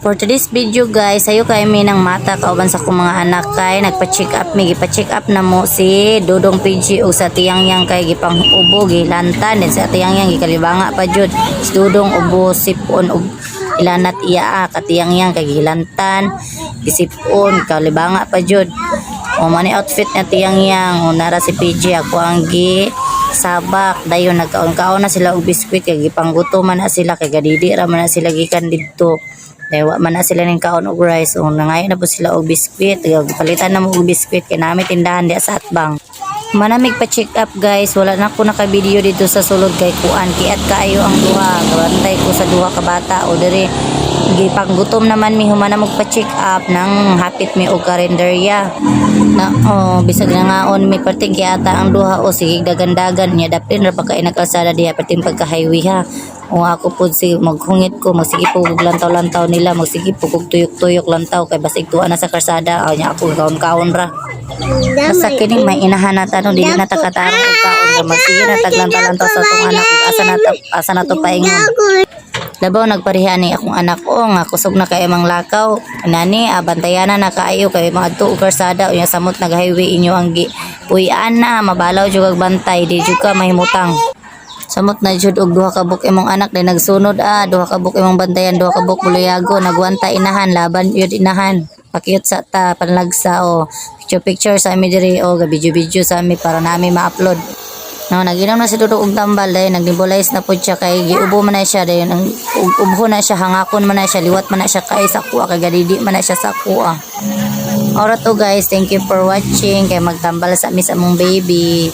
For today's video guys, sayo kay mi ng mata kauban sa kong mga anak kay nagpa-check up mi, gipa-check up na mo si Dodong PG o sa tiyang yang kay gipang ubo gilantan din sa tiyang yang gikalibanga pa jud. Si Dodong ubo sipon ug ilanat iya katiyang yang kay gilantan, gisipon kalibanga pa jud. O mani outfit na tiyang yang o nara si PG ako ang gi sabak dayon nagkaon-kaon na sila og biskwit kay gipangguto man na sila kay gadidi ra man na sila gikan didto. Dewa man na sila ng kaon og rice o nangayon na po sila og biskwit palitan na mo og biskwit kay namin tindahan di sa atbang. Manamig pa check up guys, wala na ko naka video dito sa sulod kay kuan kiat kaayo ang duha, gabantay ko sa duha ka bata o diri gipanggutom naman mi humana mo pa check up nang hapit mi og kalendarya na bisag na ngaon mi perting kiata ang duha o sige dagandagan nya dapin ra pa kay nagkalsada diha perting pagka highway ha. O ako po si maghungit ko magsige po og lantaw-lantaw nila, magsige po og tuyok-tuyok lantaw kay basig tuwa na sa kalsada nya ako kaon-kaon ra. Basta kining may inahanat ano dili na takatarong og kaon nga magsige na taglantaw-lantaw sa tong anak ug asa na to paingon. Labaw nagpareha ni akong anak ko nga kusog na kay mang lakaw nani abantayanan na kaayo kay mga tuo karsada unya samot nag highway inyo ang puy-an na mabalaw jud kag bantay di jud ka mahimutang. Samot na jud og duha ka buk imong anak day nagsunod duha ka buk imong bantayan duha ka buk buluyago nagwanta inahan laban yun inahan pakiyot sa ta panlagsa o picture sa ami diri o video sa ami para nami ma-upload. No, naginom na si Dodong og tambal day nagnibulize na pud siya kay giubo man na siya day nang ubho na siya hangakon man na siya liwat man na siya kay sa kuha kay gadidi man na siya sa kuha. Alright to guys, thank you for watching kay magtambal sa mi sa mong baby.